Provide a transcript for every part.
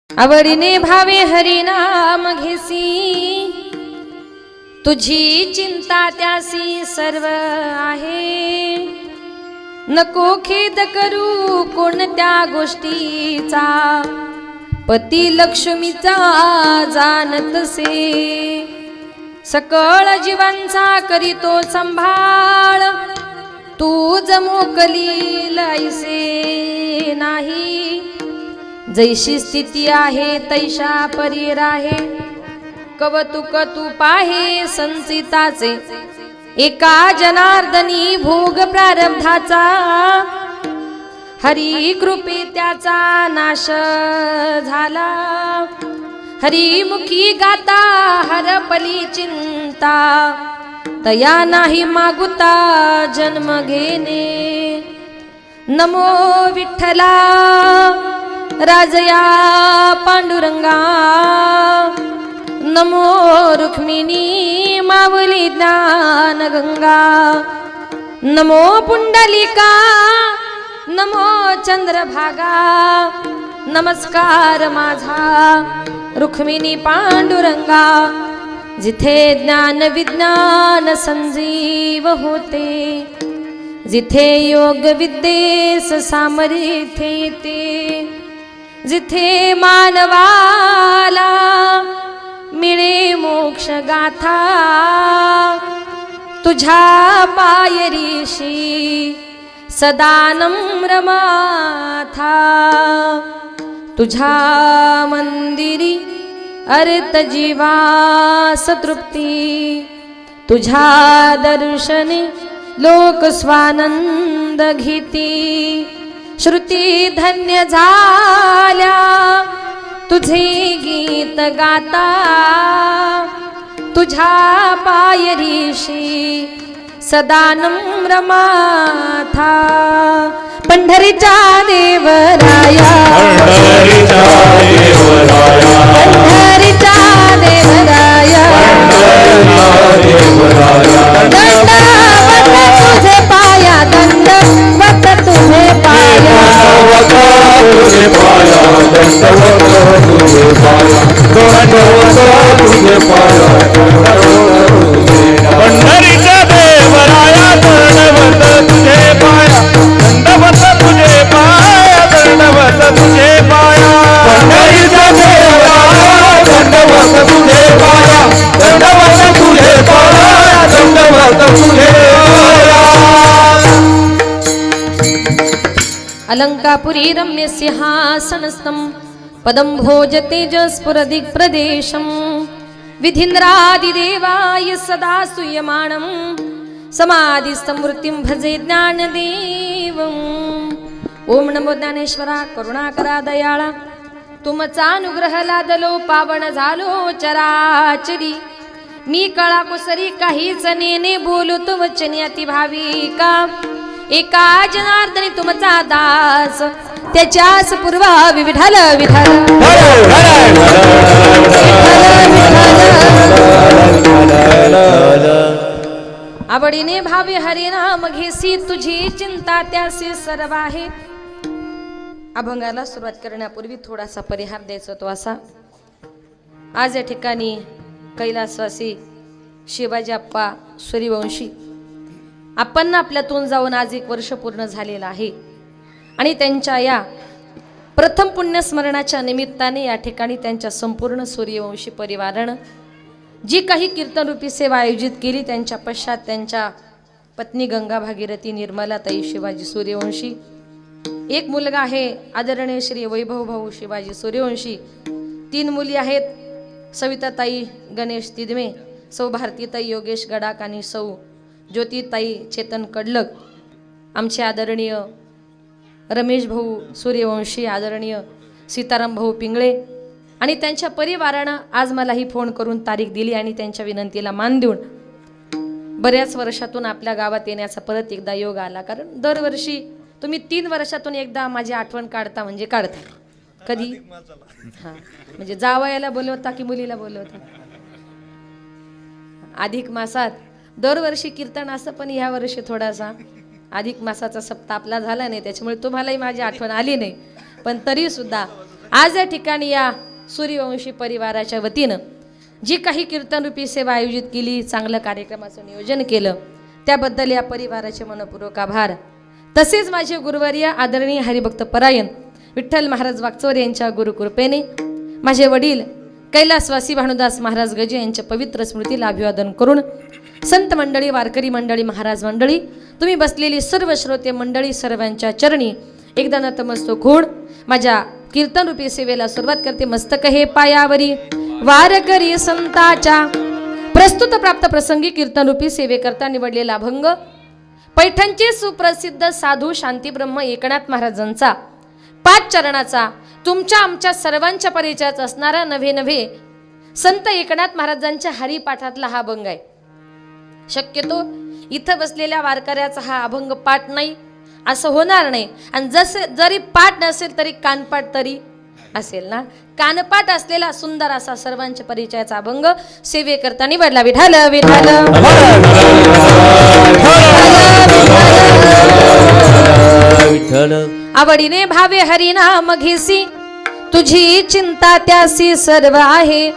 आवडीने भावे हरिनाम घेसी, तुझी चिंता त्यासी सर्व आहे। नको खेद करू कोणत्या गोष्टीचा, पती लक्ष्मीचा जाणतसे। सकळ जीवांचा करीतो संभाळ, तू जमोकली लायसे नाही। जैशी स्थिती आहे तैशा परी राहे, कवतुक तू पाहे संचिताचे। एका जनार्दनी भोग प्रारब्धाचा, हरी कृपे त्याचा नाश झाला। हरिमुखी गाता हरपली चिंता, तया नाही मागुता जन्म घेणे। नमो विठ्ठला राजया पांडुरंगा, नमो रुक्मिणी मावली ज्ञान गंगा। नमो पुंडलिका नमो चंद्रभागा, नमस्कार माझा रुक्मिणी पांडुरंगा। जिथे ज्ञान विज्ञान संजीव होते, जिथे योग विद्येस सामर्थ्य येते। जिथे मानवाला मिळे मोक्ष गाथा, तुझ्या पायरीशी सदा नम्र माथा। तुझ्या मंदिरी अर्थ जीवास तृप्ती, तुझ्या दर्शनी लोक स्वानंद घेती। श्रुती धन्य झाल्या तुझे गीत गाता, तुझ्या पायरीशी सदा नम्र माथा। पंढरीचा देवराया, पंढरीचा देवराया, पंढरीचा देवराया। दंडवत तुझे पाया, दंडवत तुझे पाया, तुझे पाया, दंडवत तुझे पाया, दंडवत तुझे पाया। पंढरीचा देवराया दंडवत तुझे पाया, दंडवत तुझे पाया, दंडवत तुझे पाया। पंढरीचा देवराया दंडवत तुझे पाया, दंडवत तुझे पाया, दंडवत तुझे पाया। अलंकापुरी रम्य सिंहासनस्थं, पदं भोजते जस्फुरदिक्प्रदेशम्। विधीन्द्रादिदेवाय सदा स्तूयमानं, समाधिस्थमूर्तिं भजे ज्ञानदेवम्। ओम नमो ज्ञानेश्वरा करुणाकरा दयाळा, तुमचा अनुग्रह लादलो पावन झालो चराचरी। मी कळा कुसरी काहीच नेने बोलतो वचनी अति भाविका। एका जनार्दनी तुमचा दास, त्याच्यास पूर्वावी विठ्ठल विठ्ठल आवडीने भावे हरिनाम घेसी, तुझी चिंता त्यासी सर्व आहे। अभंगाला सुरुवात करण्यापूर्वी थोडासा परिहार द्यायचा तो असा। आज या ठिकाणी कैलासवासी शिवाजी आप्पा सूर्यवंशी आपण आपल्यातून जाऊन आज 1 वर्ष पूर्ण झालेलं आहे। आणि त्यांच्या या प्रथम पुण्यस्मरणाच्या निमित्ताने या ठिकाणी त्यांच्या संपूर्ण सूर्यवंशी परिवारानं जी काही कीर्तनरूपी सेवा आयोजित केली, त्यांच्या पश्चात त्यांच्या पत्नी गंगा भागीरथी निर्मलाताई शिवाजी सूर्यवंशी, एक मुलगा आहे आदरणीय श्री वैभव भाऊ शिवाजी सूर्यवंशी, 3 मुली आहेत सविताताई गणेश तिदमे, सौ भारतीताई योगेश गडाक आणि सौ ज्योतिताई चेतन कडलक। आमचे आदरणीय रमेश भाऊ सूर्यवंशी, आदरणीय सीताराम भाऊ पिंगळे आणि त्यांच्या परिवारानं आज मला ही फोन करून तारीख दिली आणि त्यांच्या विनंतीला मान देऊन बऱ्याच वर्षातून आपल्या गावात येण्याचा परत एकदा योग आला। कारण दरवर्षी तुम्ही 3 वर्षातून एकदा माझी आठवण काढता म्हणजे काढता। कधी हां म्हणजे जावयाला बोलवता की मुलीला बोलवता? अधिक मासात दरवर्षी कीर्तन असं, पण ह्या वर्षी थोडासा अधिक मासाचा सप्ताह आपला झाला नाही, त्याच्यामुळे तुम्हालाही माझी आठवण आली नाही। पण तरी सुद्धा आज या ठिकाणी या सूर्यवंशी परिवाराच्या वतीनं जी काही कीर्तनरूपी सेवा आयोजित केली, चांगलं कार्यक्रमाचं नियोजन केलं, त्याबद्दल या परिवाराचे मनपूर्वक आभार. तसेच माझे गुरुवर्य आदरणीय हरिभक्त परायण विठ्ठल महाराज वागचौर यांच्या गुरुकृपेने माझे वडील कैलासवासी भानुदास महाराज गजे यांच्या पवित्र स्मृतीला अभिवादन करून संत मंडळी, वारकरी मंडळी, महाराज मंडळी, तुम्ही बसलेली सर्व श्रोते मंडळी सर्वांच्या चरणी एकदा नतमस्तक होऊन माझ्या कीर्तनरूपी सेवेला सुरुवात करते. मस्तक हे पायावरी वारकरी संताच्या प्रस्तुत प्राप्त प्रसंगी कीर्तनरूपी सेवेकरता निवडलेला अभंग पैठणचे सुप्रसिद्ध साधू शांतीब्रह्म एकनाथ महाराजांचा 5 चरणाचा तुमच्या आमच्या सर्वांच्या परिचयाचा असणारा नव्हे नव्हे संत एकनाथ महाराजांच्या हरिपाठातला हा अभंग आहे. शक्यतो इथं बसलेल्या वारकऱ्याचा हा अभंग पाठ नाही असं होणार नाही, आणि जरी पाठ नसेल तरी कानपाठ तरी असेल ना. कानपाठ असलेला सुंदर असा सर्वांच्या परिचयाचा अभंग सेवेकरता निवडला. विठाल विठाल आवडीने भावे हरिनाम घेसी तुझी चिंता त्यासी सर्व आहे.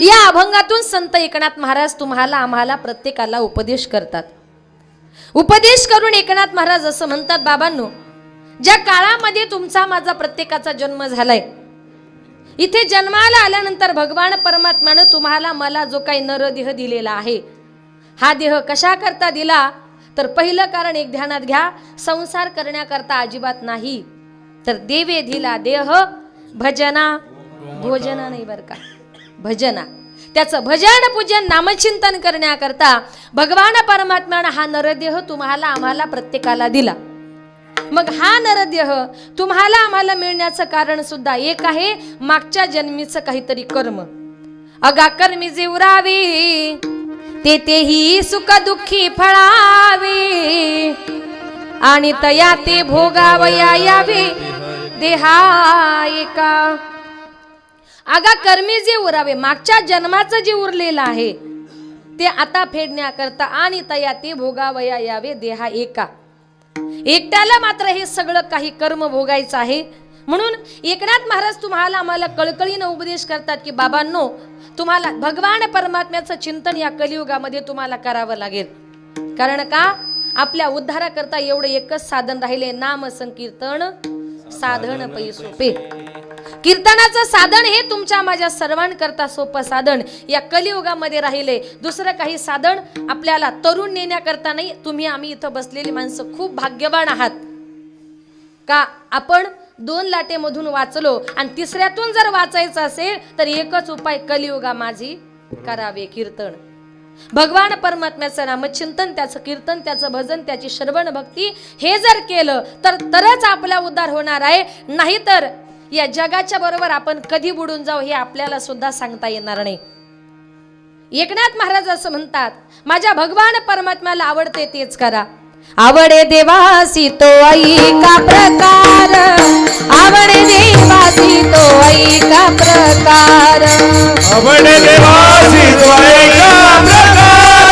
या अभंगातून संत एकनाथ महाराज तुम्हाला आम्हाला प्रत्येकाला उपदेश करतात. उपदेश करून एकनाथ महाराज असं म्हणतात, बाबांनो, ज्या काळामध्ये तुमचा माझा प्रत्येकाचा जन्म झालाय, इथे जन्माला आल्यानंतर भगवान परमात्म्यानं तुम्हाला मला जो काही नरदेह दिलेला आहे, हा देह कशा करता दिला तर पहिलं कारण एक ध्यानात घ्या, संसार करण्याकरता अजिबात नाही, तर देवे दिला देह भजना भोजना नाही बर का, भजना. त्याचं भजन पूजन नामचिंतन करण्याकरता भगवान परमात्म्यानं हा नरदेह तुम्हाला आम्हाला प्रत्येकाला दिला. मग हा नरदेह तुम्हाला आम्हाला मिळण्याचं कारण सुद्धा एक आहे, मागच्या जन्मीचं काहीतरी कर्म. अगा कर्मी जे उरावे तेही सुख दुःखी फळावे, आणि तया ते भोगावया यावे देहा एका. अगा कर्मी जे उरावे, मागच्या जन्माचं जे उरलेलं आहे ते आता फेडण्याकरता, आणि तया ते भोगावया यावे देहा एका. एकट्याला मात्र हे सगळं काही कर्म भोगायचं आहे. म्हणून एकनाथ महाराज तुम्हाला आम्हाला कळकळीनं उपदेश करतात की बाबांनो, तुम्हाला भगवान परमात्म्याचं चिंतन या कलियुगामध्ये तुम्हाला करावं लागेल. कारण का, आपल्या उद्धाराकरता एवढं एकच साधन राहिले, नाम संकीर्तन साधन पै सोपे. कीर्तनाचं साधन हे तुमच्या माझ्या सर्वांकरता सोपं साधन या कलियुगामध्ये राहिले. दुसरं काही साधन आपल्याला तरुण नेण्याकरता नाही. तुम्ही आम्ही इथं बसलेली माणसं खूप भाग्यवान आहात का, आपण 2 लाटेमधून वाचलो, आणि तिसऱ्यातून जर वाचायचं असेल तर एकच उपाय, कलियुगा माझी करावे कीर्तन. भगवान परमात्म्याचं नामचिंतन, त्याचं कीर्तन, त्याचं भजन, त्याची श्रवण भक्ती हे जर केलं तरच आपला उद्धार होणार आहे. नाहीतर या जगाच्या बरोबर आपण कधी बुडून जाऊ हे आपल्याला सुद्धा सांगता येणार नाही. एकनाथ महाराज असं म्हणतात, माझ्या भगवान परमात्म्याला आवडते तेच करा. आवडे देवासी तो ऐका प्रकार, आवडे देवासी तो ऐका प्रकार, आवडे देवासी तो ऐका प्रकार,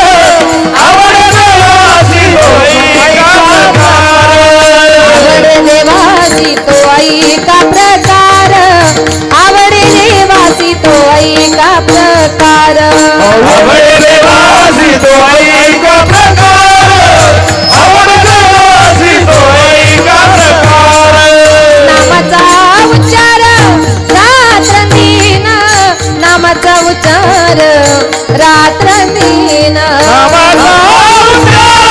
आवडे देवासी तो ऐका प्रकार, आवडे देवासी तो ऐका प्रकार, आवडे देवासी तो ऐका प्रकार, आवडे देवासी तो ऐका प्रकार, आवडे देवासी तो ऐका प्रकार. नामाचा उच्चार रात्र दिन, नामाचा उच्चार रात्र दिन, नामाचा उच्चार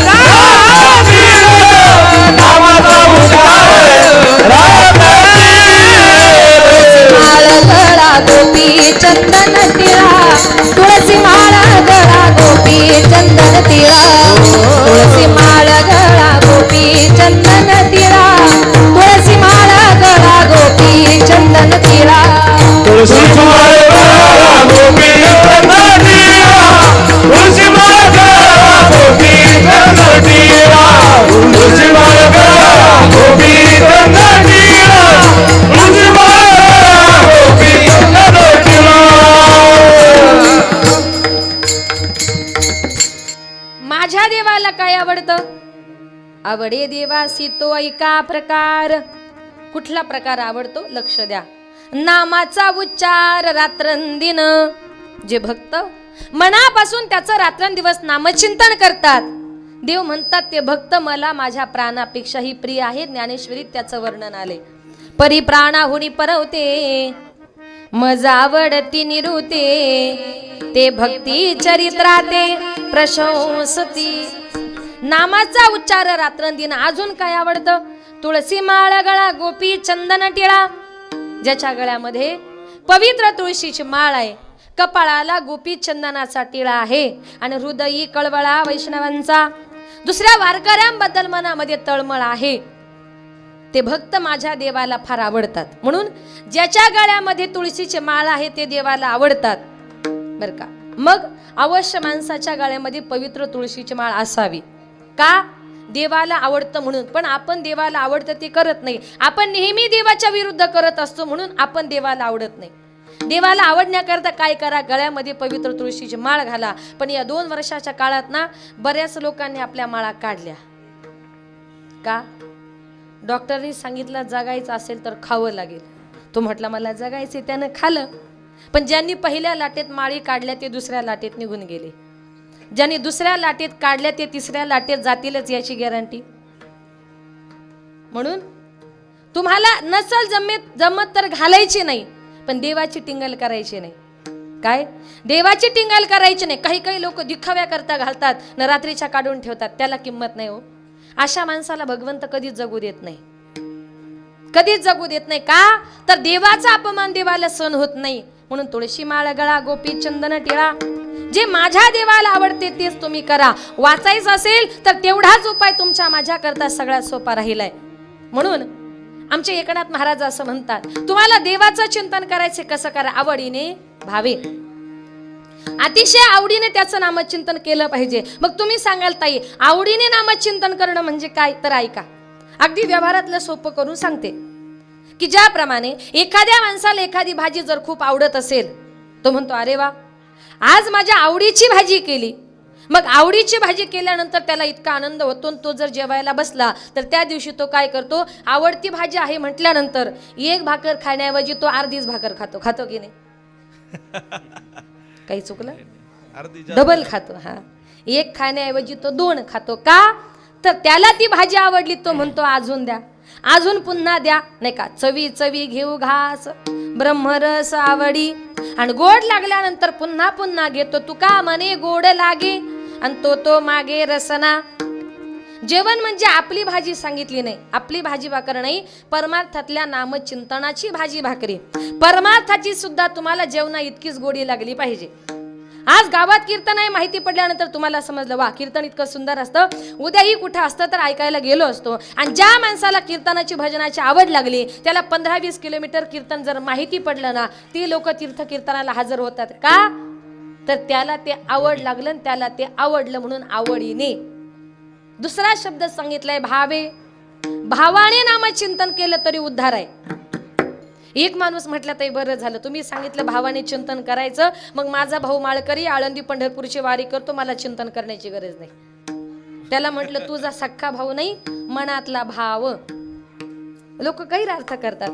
रात्र दिन, नामाचा उच्चार रात्र दिन. माळ गळा गोपी चंदन तिळा, तुळसी माळ गळा गोपी चंदन तिळा, तुळसी माळ गळा गोपी चंदन तिळा, तुळसी माळ गळा गोपी चंदन तिळा, तुळसी माळ गळा गोपी चंदन तिळा, तुळसी माळ गळा गोपी चंदन तिळा, तुळसी माळ गळा गोपी चंदन तिळा, तुळसी माळ गळा गोपी चंदन तिळा. माझ्या देवाला काय आवडतं? आवडे देवासी तो ऐका प्रकार, कुठला प्रकार आवडतो लक्ष द्या. नामाचा उच्चार रात्रंदिन, जे भक्त मनापासून त्याचं रात्रंदिवस नामचिंतन करतात, देव म्हणतात ते भक्त मला माझ्या प्राणापेक्षाही प्रिय आहे. ज्ञानेश्वरीत त्याचं वर्णन आले. परी प्राणाहुनी परवते, मज आवडती निरुते, ते भक्ती चरित्राते प्रशंसती. नामाचा उच्चार रात्रंदिन. अजून काय आवडतं? तुळसी माळ गळा गोपी चंदन टिळा, ज्याच्या गळ्यामध्ये पवित्र तुळशीची माळ आहे, कपाळाला गोपी चंदनाचा टिळा आहे आणि हृदयी कळवळा वैष्णवांचा. दुसऱ्या वारकऱ्यांबद्दल मनामध्ये तळमळ आहे, ते भक्त माझ्या देवाला फार आवडतात. म्हणून ज्याच्या गळ्यामध्ये तुळशीची माळ आहे ते देवाला आवडतात बर का. मग अवश्य माणसाच्या गळ्यामध्ये पवित्र तुळशीची माळ असावी. का? देवाला आवडतं म्हणून. पण आपण देवाला आवडतं ते करत नाही. आपण नेहमी देवाच्या विरुद्ध करत असतो, म्हणून आपण देवाला आवडत नाही. देवाला आवडण्याकरता काय करा? गळ्यामध्ये पवित्र तुळशीची माळ घाला. पण या 2 वर्षाच्या काळात ना बऱ्याच लोकांनी आपल्या माळा काढल्या. का? डॉक्टरनी सांगितलं जगायचं असेल तर खावं लागेल. तो म्हटला मला जगायचे, त्यानं खाल्लं. पण ज्यांनी पहिल्या लाटेत माळी काढल्या ते दुसऱ्या लाटेत निघून गेले. ज्यांनी दुसऱ्या लाटेत काढल्या ते तिसऱ्या लाटेत जातीलच याची गॅरंटी. म्हणून तुम्हाला नसल जमत तर घालायची नाही, पण देवाची टिंगल करायची नाही. काय? देवाची टिंगल करायची नाही. काही काही लोक दिखाव्या करता घालतात न रात्रीच्या काढून ठेवतात, त्याला किंमत नाही हो. अशा माणसाला भगवंत कधीच जगू देत नाही, कधीच जगू देत नाही. का? तर देवाचा अपमान देवाला सहन होत नाही. म्हणून तुळशी माळ गळा गोपी चंदन टिळा, जे माझ्या देवाला आवडते तेच तुम्ही करा. वाचायचं असेल तर तेवढाच उपाय तुमच्या माझ्या करता सगळ्यात सोपा राहिलाय. म्हणून आमचे एकनाथ महाराज असं म्हणतात, तुम्हाला देवाचं चिंतन करायचे कसं करा? आवडीने भावे, अतिशय आवडीने त्याचं नामचिंतन केलं पाहिजे. मग तुम्ही सांगाल ताई आवडीने नामचिंतन करणं म्हणजे काय? तर ऐका, अगदी व्यवहारातलं सोपं करून सांगते की ज्याप्रमाणे एखाद्या माणसाला एखादी भाजी जर खूप आवडत असेल, तो म्हणतो अरे वा आज माझ्या आवडीची भाजी केली. मग आवडीची भाजी केल्यानंतर त्याला इतका आनंद होतो. तो जर जेवायला बसला तर त्या दिवशी तो काय करतो? आवडती भाजी आहे म्हटल्यानंतर एक भाकर खाण्याऐवजी तो अर्धीच भाकर खातो. खातो की नाही? काही चुकलं? डबल खातो. हा, एक खाण्याऐवजी तो 2 खातो. का? तर त्याला ती भाजी आवडली, तो म्हणतो अजून द्या, अजून पुन्हा द्या. नाही का? चवी चवी घेऊ घास ब्रह्मरस आवडी, आणि गोड लागल्यानंतर पुन्हा पुन्हा घेतो. तुका म्हणे गोड लागे आणि तो मागे रसना. जेवण म्हणजे आपली भाजी सांगितली नाही, आपली भाजी भाकर नाही, परमार्थातल्या नामचिंतनाची भाजी भाकरी. परमार्थाची सुद्धा तुम्हाला जेवणा इतकीच गोडी लागली पाहिजे. आज गावात कीर्तन आहे माहिती पडल्यानंतर तुम्हाला समजलं वा कीर्तन इतकं सुंदर असतं, उद्याही कुठं असतं तर ऐकायला गेलो असतो. आणि ज्या माणसाला कीर्तनाची भजनाची आवड लागली त्याला 15-20 किलोमीटर कीर्तन जर माहिती पडलं ना, ती लोक तीर्थ कीर्तनाला हजर होतात. का? तर त्याला ते आवड लागलं, त्याला ते आवडलं म्हणून आवडीने. दुसरा शब्द सांगितलाय भावे. भावाने नामचिंतन केलं तरी उद्धार आहे. एक माणूस म्हटलं तरी बरं झालं, तुम्ही सांगितलं भावाने चिंतन करायचं, मग माझा भाऊ माळकरी आळंदी पंढरपूरची वारी करतो, मला चिंतन करण्याची गरज नाही. त्याला म्हटलं तुझा सख्खा भाऊ नाही, मनातला भाव. लोक काही अर्थ करतात,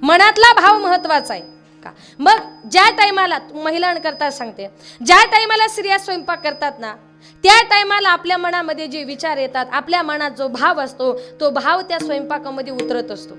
मनातला भाव महत्वाचा आहे का? मग ज्या टायमाला महिलांकरता सांगते, ज्या टायमाला स्त्रिया स्वयंपाक करतात ना, त्या टायमाला आपल्या मनामध्ये जे विचार येतात, आपल्या मनात जो भाव असतो, तो भाव त्या स्वयंपाकामध्ये उतरत असतो.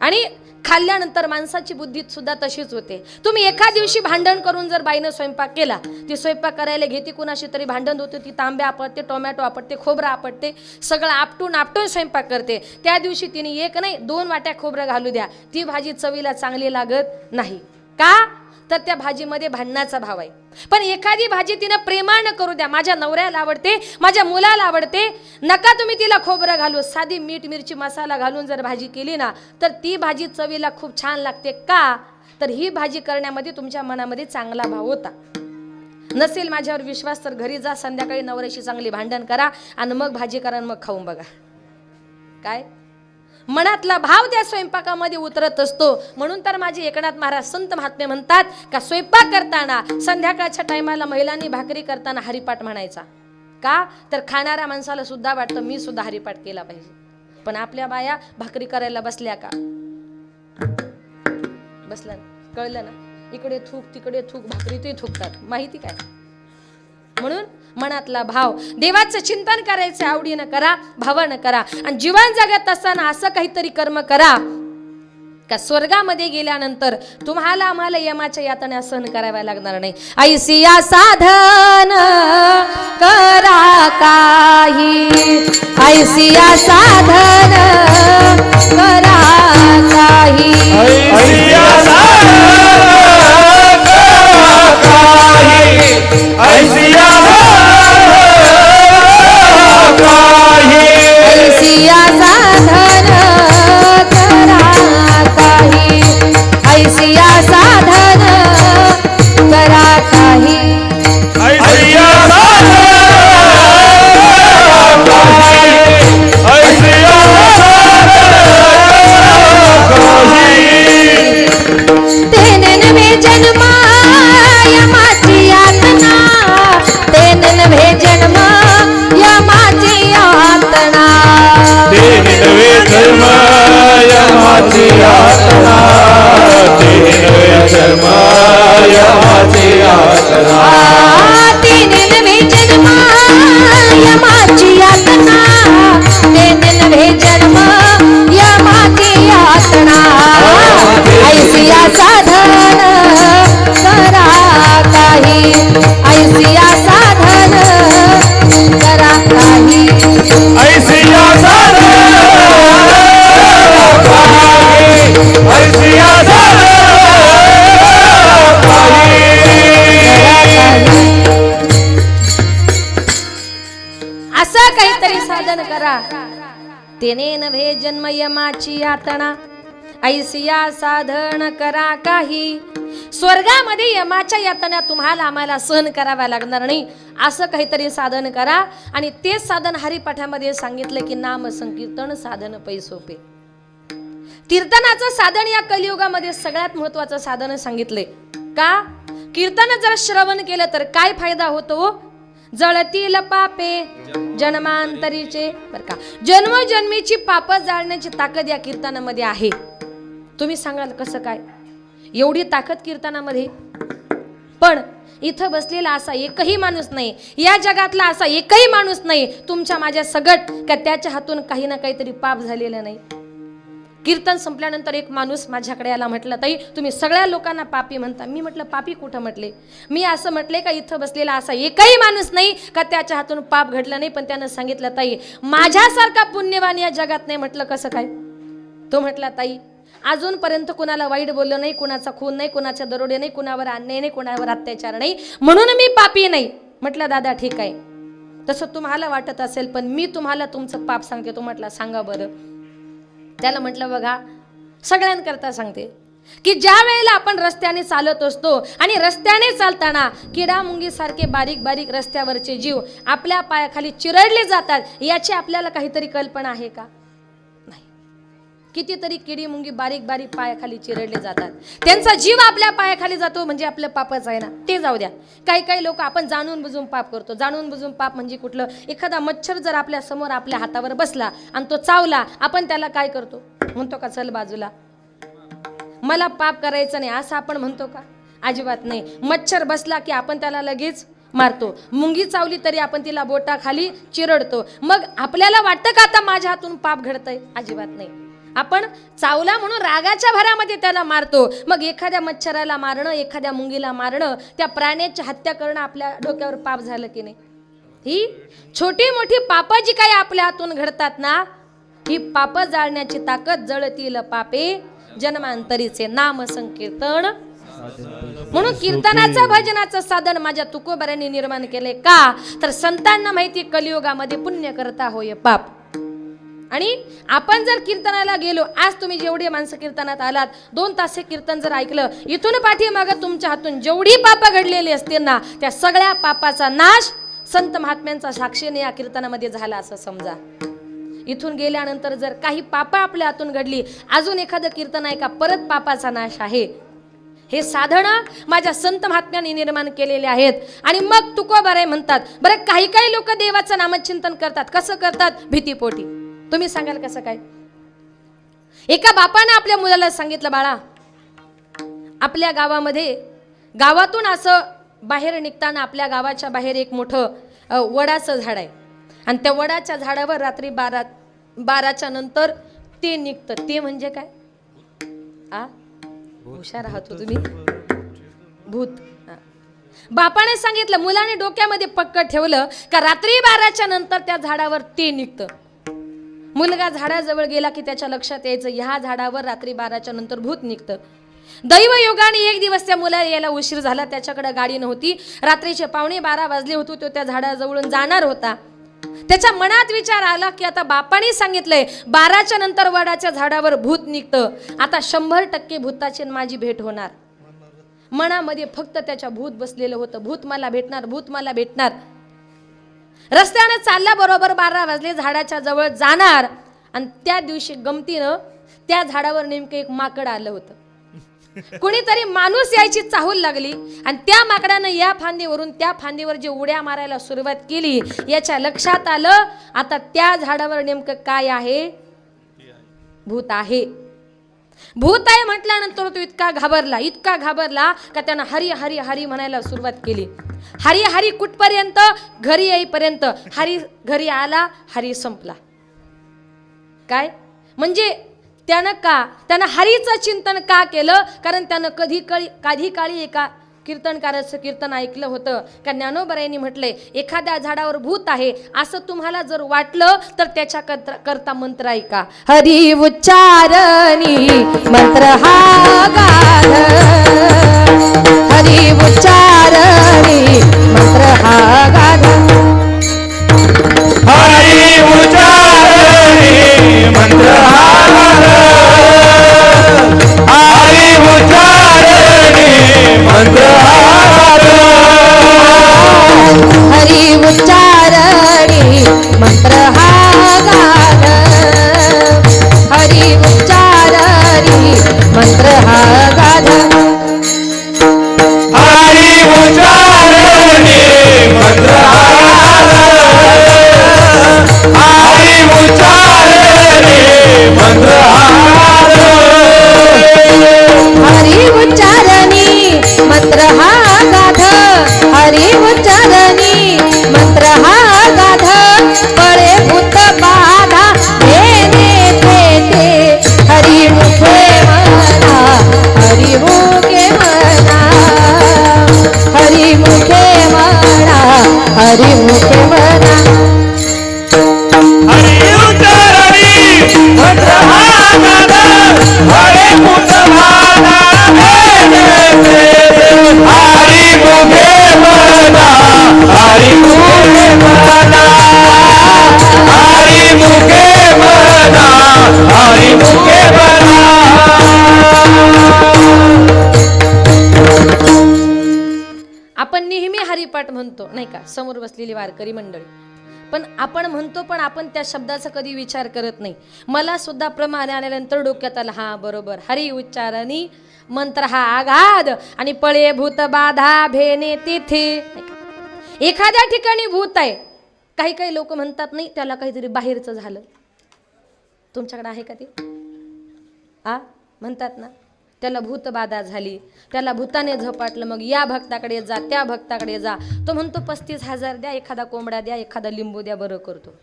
आणि खाल्ल्यानंतर माणसाची बुद्धी सुद्धा तशीच होते. तुम्ही एका दिवशी भांडण करून जर बाईनं स्वयंपाक केला, ती स्वयंपाक करायला घेते कुणाशी तरी भांडण होते, ती तांबे आपटते, टोमॅटो आपटते, खोबरं आपटते, सगळं आपटून स्वयंपाक करते. त्या दिवशी तिने 1 नाही 2 वाट्या खोबरं घालू द्या, ती भाजी चवीला चांगली लागत नाही. का? तर त्या भाजीमध्ये भांडणाचा भाव आहे. पण एखादी भाजी तिनं प्रेमानं करू द्या, माझ्या नवऱ्याला आवडते, माझ्या मुलाला आवडते, नका तुम्ही तिला खोबरं घालू, साधी मीठ मिरची मसाला घालून जर भाजी केली ना, तर ती भाजी चवीला खूप छान लागते. का? तर ही भाजी करण्यामध्ये तुमच्या मनामध्ये चांगला भाव होता. नसेल माझ्यावर विश्वास तर घरी जा, संध्याकाळी नवऱ्याशी चांगली भांडण करा आणि मग भाजी करा, मग खाऊन बघा. काय? मनातला भाव त्या स्वयंपाकामध्ये उतरत असतो. म्हणून तर माझे एकनाथ महाराज संत महात्मे म्हणतात का स्वयंपाक करताना संध्याकाळच्या टायमाला महिलांनी भाकरी करताना हरिपाठ म्हणायचा. का? तर खाणाऱ्या माणसाला सुद्धा वाटतं मी सुद्धा हरिपाठ केला पाहिजे. पण आपल्या बाया भाकरी करायला बसल्या का? बसल्या ना, कळलं ना? इकडे थूक तिकडे थूक, भाकरी ते थुकतात, माहिती काय? म्हणून मनातला भाव, देवाचं चिंतन करायचं, आवडीनं करा, भावानं करा. आणि जीवन जगत असताना असं काहीतरी कर्म करा का स्वर्गामध्ये गेल्यानंतर तुम्हाला आम्हाला यमाच्या यातना सहन कराव्या लागणार नाही. ऐसिया साधन करा काही, ऐसिया साधन करा काही, ऐसिया साधन करा काही, ऐसिया साधन काही, ऐसिया साधन करा काही, ऐसिया साधन करा काही, ऐसिया साधन काही, ऐसिया तेने नव्हे जन्मा यमाची यातना, तेने नव्हे जन्मा यमाची यातना, तेने नव्हे जन्म यमाची यातना, तेने नव्हे जन्म यमाची यातना, तेने नव्हे जन्मा यमाची यातना, तेने नव्हे जन्म यमाची यातना. ऐसिया साधन करा काही, ऐसिया साधन करा काही, ऐसिया साधन काही, ऐसिया साधन काही. असं काहीतरी साधन करा. तेने नव्हे जन्म यमाची यातना, ऐसिया साधन करा काही. स्वर्गामध्ये यमाच्या यातना तुम्हाला आम्हाला सहन कराव्या लागणार नाही, असं काहीतरी साधन करा. आणि तेच साधन हरिपाठामध्ये सांगितलं की नाम संकीर्तन साधन पै सोपे. कीर्तनाचं साधन या कलियुगामध्ये सगळ्यात महत्वाचं साधन सांगितले का? कीर्तन जर श्रवण केलं तर काय फायदा होतो? जळतील पापे जन्मांतरीचे, बर का, जन्मोजन्मीची पाप जाळण्याची ताकद या कीर्तनामध्ये आहे. तुम्ही सांगाल कसं काय एवढी ताकद कीर्तनामध्ये? पण इथं बसलेला असा एकही माणूस नाही, या जगातला असा एकही माणूस नाही तुमच्या माझ्या सगट का त्याच्या हातून काही ना काहीतरी पाप झालेलं नाही. कीर्तन संपल्यानंतर एक माणूस माझ्याकडे आला, म्हटलं ताई तुम्ही सगळ्या लोकांना पापी म्हणता. मी म्हटलं पापी कुठं म्हटले? मी असं म्हटले का इथं बसलेला असा एकही माणूस नाही का त्याच्या हातून पाप घडलं नाही. पण त्यानं सांगितलं ताई माझ्यासारखा पुण्यवान या जगात नाही. म्हटलं कसं काय? तो म्हटला ताई अजूनपर्यंत कुणाला वाईट बोललो नाही, कुणाचा खून नाही, कुणाच्या दरोडे नाही, कुणावर अन्याय नाही, कुणावर अत्याचार नाही, म्हणून मी पापी नाही. म्हटलं दादा ठीक आहे, तसं तुम्हाला वाटत असेल, पण मी तुम्हाला तुमचं पाप सांगते. तो म्हटला सांगा बरं. त्याला म्हटलं बघा सगळ्यांकरता सांगते की ज्या वेळेला आपण रस्त्याने चालत असतो आणि रस्त्याने चालताना किडा मुंगी सारखे बारीक बारीक रस्त्यावरचे जीव आपल्या पायाखाली चिरडले जातात, याची आपल्याला काहीतरी कल्पना आहे का? नाही. कितीतरी किडी मुंगी बारीक बारीक पायाखाली चिरडले जातात, त्यांचा जीव आपल्या पायाखाली जातो म्हणजे आपलं पापच आहे ना. ते जाऊ द्या, काही काही लोक आपण जाणून बुजून पाप करतो. जाणून बुजून पाप म्हणजे कुठलं? एखादा मच्छर जर आपल्या समोर आपल्या हातावर बसला आणि तो चावला, आपण त्याला काय करतो? म्हणतो का चल बाजूला, मला पाप करायचं नाही, असं आपण म्हणतो का? अजिबात नाही. मच्छर बसला की आपण त्याला लगेच मारतो. मुंगी चावली तरी आपण तिला बोटाखाली चिरडतो. मग आपल्याला वाटतं का आता माझ्या हातून पाप घडतंय? अजिबात नाही. आपण चावला म्हणून रागाच्या भरामध्ये त्याला मारतो. मग एखाद्या मच्छराला मारणं, एखाद्या मुंगीला मारणं, त्या प्राण्याची हत्या करणं आपल्या डोक्यावर पाप झालं की नाही? ही छोटी मोठी पाप जी काही आपल्या हातून घडतात ना, ही पाप जाळण्याची ताकद. जळतील पापे जन्मांतरीचे नाम संकीर्तन. म्हणून कीर्तनाचं भजनाचं साधन माझ्या तुकोबाऱ्यांनी निर्माण केले का? तर संतांना माहिती कलियुगामध्ये पुण्य करता होय पाप. आणि आपण जर कीर्तनाला गेलो, आज तुम्ही जेवढे माणसं कीर्तनात आलात, 2 तास कीर्तन जर ऐकलं, इथून पाठीमागं तुमच्या हातून जेवढी पाप घडलेली असतील ना, त्या सगळ्या पापाचा नाश संत महात्म्यांचा साक्षीने या कीर्तनामध्ये झाला असं समजा. इथून गेल्यानंतर जर काही पाप आपल्या हातून घडली, अजून एखादं कीर्तन ऐका, परत पापाचा नाश आहे. हे साधन माझ्या संत महात्म्यांनी निर्माण केलेले आहेत. आणि मग तुकोबाराय म्हणतात, बरं काही काही लोक देवाचं नामचिंतन करतात. कसं करतात? भीतीपोटी. तुम्ही सांगाल कसं काय? एका बापानं आपल्या मुलाला सांगितलं, बाळा आपल्या गावामध्ये, गावातून असं बाहेर निघताना आपल्या गावाच्या बाहेर एक मोठं वडाचं झाड आहे आणि त्या वडाच्या झाडावर रात्री 12च्या नंतर ते निघतं. ते म्हणजे काय? हुशार आहात हो तुम्ही. भूत. बापाने सांगितलं, मुलाने डोक्यामध्ये पक्क ठेवलं का रात्री 12च्या नंतर त्या झाडावर ते निघतं. मुलगा झाडाजवळ गेला की त्याच्या लक्षात यायचं ह्या झाडावर रात्री 12च्या नंतर भूत निघतं. दैवयोगाने एक दिवस त्या मुलाला यायला उशीर झाला. त्याच्याकडे गाडी नव्हती. रात्रीचे 12:15 वाजले होते. तो त्या झाडाजवळून जाणार होता. त्याच्या मनात विचार आला की आता बापाने सांगितलंय 12च्या नंतर वडाच्या झाडावर भूत निघतं, आता 100% भूताची माझी भेट होणार. मनामध्ये फक्त त्याच्या भूत बसलेलं होतं. भूत मला भेटणार, भूत मला भेटणार. रस्त्याने चालला, बरोबर 12 वाजले, झाडाच्या जवळ जाणार आणि त्या दिवशी गमतीनं त्या झाडावर नेमकं एक माकड आलं होतं. कोणीतरी माणूस यायची चाहूल लागली आणि त्या माकडानं या फांदीवरून त्या फांदीवर जे उड्या मारायला सुरुवात केली, याच्या लक्षात आलं आता त्या झाडावर नेमकं काय आहे? भूत आहे. भूत आहे म्हटल्यानंतर तो इतका घाबरला का त्यानं हरी हरी हरी म्हणायला सुरुवात केली. हरी हरी कुठपर्यंत? घरी येईपर्यंत. हरी घरी आला, हरी संपला. काय म्हणजे त्यानं हरीचं चिंतन का केलं? कारण त्यानं कधी काळी एका कीर्तनकाराचं कीर्तन ऐकलं होतं का ज्ञानोबरायांनी म्हटलंय एखाद्या झाडावर भूत आहे असं तुम्हाला जर वाटलं तर त्याच्या करता मंत्र ऐका. हरी उच्चारणी मंत्र हा गाध, हरी उच्चारणी मंत्र हा गाध, हरी उच्चारणी मंत्र हा गाध, हरी उच्चारणी मंत्र हा गाध, हरी उच्चारणी मंत्र हा गाध, हरी उच्चारणी मंत्र हा गाध, हरी उच्चारणी मंत्र हा गाध, हरी उच्चारणी मंत्र हा गाध, हरी उच्चारणी मंत्र हा गाध, हरी उच्चारणी मंत्र हा गाध, पळे भूत बाधा भेने ते हरी मुखे म्हणा, हरी मुखे म्हणा, हरी मुखे म्हणा, हरी मुखे म्हणा. हरी उच्चारणी मंत्र हा गाध, हरी भूत बाधा भेने ते, हरी मुखे म्हणा, हरी मुखे म्हणा, हरी मुखे म्हणा, हरी मुखे म्हणा. आपण नेहमी हरिपाठ म्हणतो नाही का, समोर बसलेली वारकरी मंडळी, पण आपण म्हणतो पण आपण त्या शब्दाचा कधी विचार करत नाही. मला सुद्धा प्रमाणे आल्यानंतर डोक्यात आलं, हा बरोबर, हरी उच्चारणी मंत्र हा आघाद आणि पळे भूत बाधा भेने तिथे. एखाद्या ठिकाणी भूत आहे, काही लोक म्हणतात नाही त्याला काहीतरी बाहेरचं झालं. तुमच्याकडे आहे का ते? म्हणतात ना त्याला भूतबाधा झाली, त्याला भूताने झपाटलं, मग या भक्ताकडे जा, त्या भक्ताकडे जा. तो म्हणतो 35,000 द्या, एखादा कोंबडा द्या, एखादा लिंबू द्या, बरं करतो.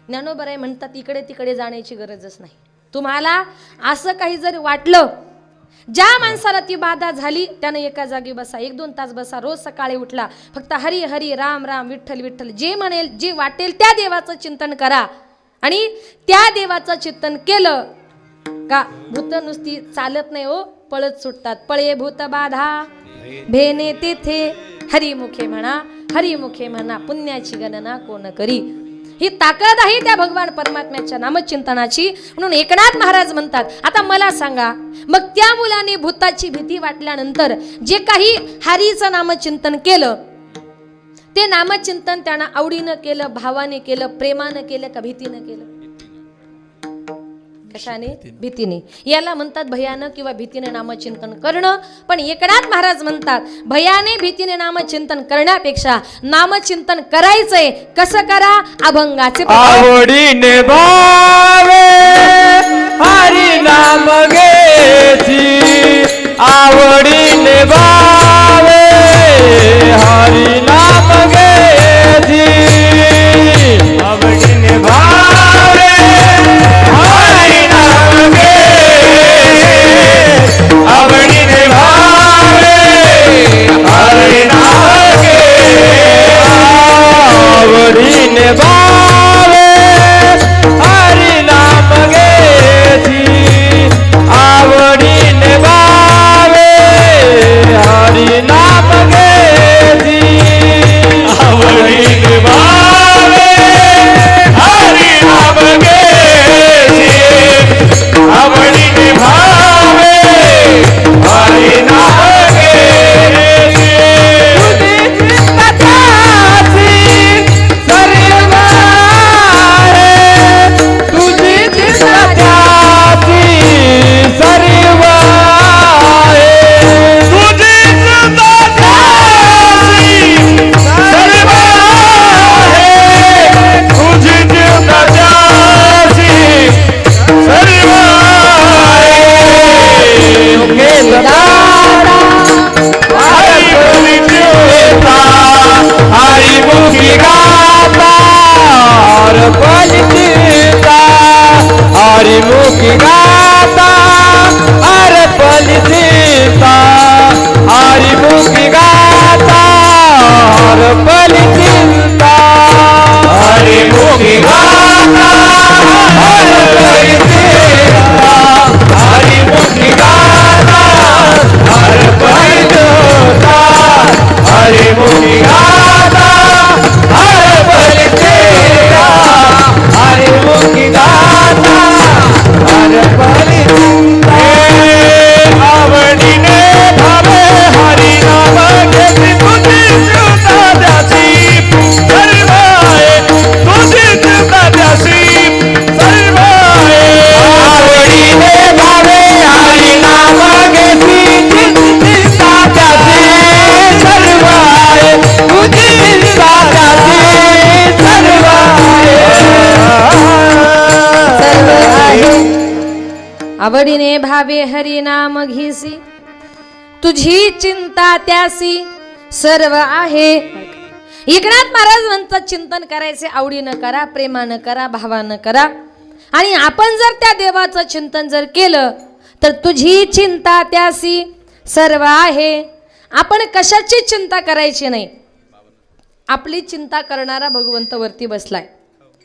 ज्ञानोबराय म्हणतात इकडे तिकडे जाण्याची गरजच नाही. तुम्हाला असं काही जर वाटलं, ज्या माणसाला ती बाधा झाली त्यानं एका जागी बसा, 1-2 तास बसा, रोज सकाळी उठला, फक्त हरी हरी राम राम विठ्ठल विठ्ठल जे म्हणेल जे वाटेल त्या देवाचं चिंतन करा. आणि त्या देवाचं चिंतन केलं का भूत नुसती चालत नाही हो, पळत सुटतात. पळे भूत बाधा भेने तेथे हरिमुखे म्हणा, हरिमुखे म्हणा, पुण्याची गणना कोण करी. ही ताकद आहे त्या भगवान परमात्म्याच्या नामचिंतनाची. म्हणून एकनाथ महाराज म्हणतात, आता मला सांगा, मग त्या मुलाने भूताची भीती वाटल्यानंतर जे काही हरीचं नामचिंतन केलं, ते नामचिंतन त्यानं आवडीनं केलं, भावाने केलं, प्रेमानं केलं का भीतीनं केलं? कशाने? भीतीने. याला म्हणतात भयाने किंवा भीतीने नामचिंतन करणं. पण एकनाथ महाराज म्हणतात भयाने भीतीने नामचिंतन करण्यापेक्षा नामचिंतन करायचंय. कसं करा? अभंगाचे आवडीने भावे हरी नाम घेती, आवडीने भावे हरी नाम घेती, आवडीने भावे हरी नाम घेती, आवडीने भावे हरी नाम घेती, आवडीने भावे हरी नाम घेती, आवडीने भावे हरी नाम घेती, आवडीने भावे हरी नाम घेती, आवडीने भावे हरी नाम घेती, तुझी चिंताची सर्व आहे, तुझी चिंताची सर्व आहे, तुझी चिंताची सर्व आहे, हरी मुखी गाता अर्पण चिंता, हरी मुखी गाता अर्पण चिंता, हरी मुखी गाता अर्पण चिंता, हरी मुखी गाता अर्पण चिंता, हरी मुखी गाता अर्पण चिंता, हरी मुखी गाता अर्पण चिंता, हरी मुखी गाता अर्पण चिंता, आवडीने भावे हरी नाम घेती, तुझी चिंताची सर्व आहे, तुझी चिंताची सर्व आहे, आवडीने भावे हरी नाम घेती, चिंताची सर्व आहे, तुझी चिंताची सर्व आहे. आवडीने भावे हरी नाम घेसी, तुझी चिंता त्यासी सर्व आहे. एकनाथ महाराज म्हणतात चिंतन करायचे आवडीनं करा, प्रेमानं करा, भावानं करा. आणि आपण जर त्या देवाचं चिंतन जर केलं तर तुझी चिंता त्यासी सर्व आहे. आपण कशाची चिंता करायची नाही, आपली चिंता करणारा भगवंत वरती बसलाय.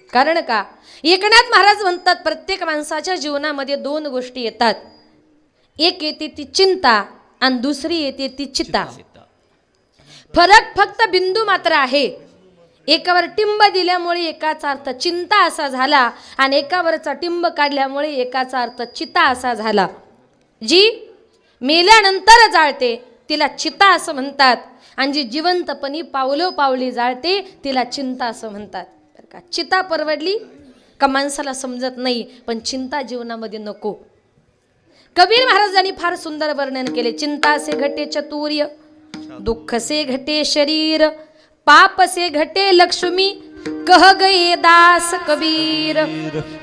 कारण का? एकनाथ महाराज म्हणतात प्रत्येक माणसाच्या जीवनामध्ये दोन गोष्टी येतात. एक येते ती चिंता आणि दुसरी येते ती चिता. फरक फक्त बिंदू मात्र आहे. एकावर टिंब दिल्यामुळे एकाचा अर्थ चिंता असा झाला आणि एकावरचा टिंब काढल्यामुळे एकाचा अर्थ चिता असा झाला. जी मेल्यानंतर जाळते तिला चिता असं म्हणतात आणि जी जिवंतपणी पावलोपावली जाळते तिला चिंता असं म्हणतात. का चिता परवडली का माणसाला समजत नाही, पण चिंता जीवनामध्ये नको. कबीर महाराजांनी फार सुंदर वर्णन केले. चिंता से घटे चतुर्य, दुःख से घटे शरीर, पाप से घटे लक्ष्मी, कह गए दास कबीर.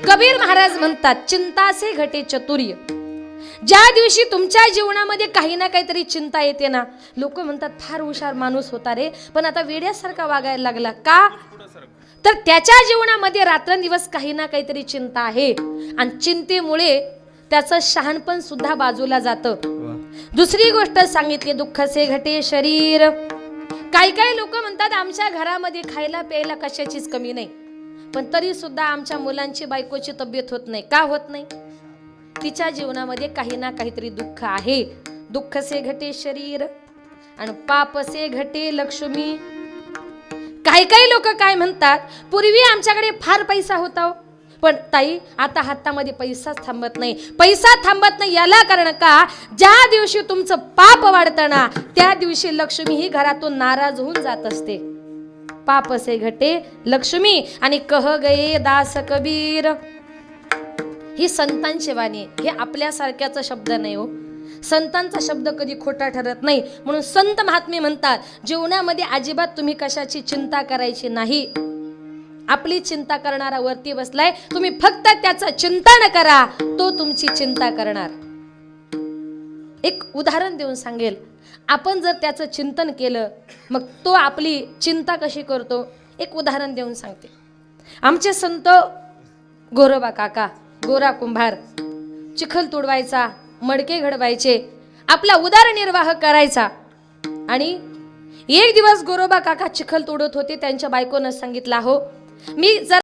कबीर महाराज म्हणतात चिंता से घटे चतुर्य. ज्या दिवशी तुमच्या जीवनामध्ये काही ना काहीतरी चिंता येते ना, लोक म्हणतात फार हुशार माणूस होता रे, पण आता वेड्यासारखा वागायला लागला. का? तर त्याच्या जीवनामध्ये रात्रंदिवस काही ना काहीतरी चिंता आहे आणि चिंतेमुळे त्याचं शहाणपण सुद्धा बाजूला जातं. दुसरी गोष्ट सांगितली दुःख से घटे शरीर. काही काही लोक म्हणतात आमच्या घरामध्ये खायला प्यायला कशाचीच कमी नाही, पण तरी सुद्धा आमच्या मुलांची बायकोची तब्येत होत नाही. का होत नाही? तिच्या जीवनामध्ये काही ना काहीतरी दुःख आहे. दुःख से घटे शरीर आणि पाप से घटे लक्ष्मी. काही काही लोक काय म्हणतात, पूर्वी आमच्याकडे फार पैसा होता, पण ताई आता हातामध्ये पैसाच थांबत नाही. पैसा थांबत नाही याला कारण का? ज्या दिवशी तुमचं पाप वाढतं ना, त्या दिवशी लक्ष्मी ही घरातून नाराज होऊन जात असते. पाप से घटे लक्ष्मी आणि कह गए दास कबीर. ही संतांची वाणी, हे आपल्यासारख्याचा शब्द नाही हो. संतांचा शब्द कधी खोटा ठरत नाही. म्हणून संत महात्मे म्हणतात, जीवनामध्ये अजिबात तुम्ही कशाची चिंता करायची नाही. आपली चिंता करणारा वरती बसलाय, तुम्ही फक्त त्याचं चिंतन करा, तो तुमची चिंता करणार. एक उदाहरण देऊन सांगेल, आपण जर त्याचं चिंतन केलं मग तो आपली चिंता कशी करतो. एक उदाहरण देऊन सांगते. आमचे संत गोरोबा काका, गोरा कुंभार, चिखल तुडवायचा, मडके घडवायचे, आपला उदरनिर्वाह करायचा. आणि एक दिवस गोरोबा काका चिखल तोडत होते. त्यांच्या बायकोनं सांगितलं, हो मी जर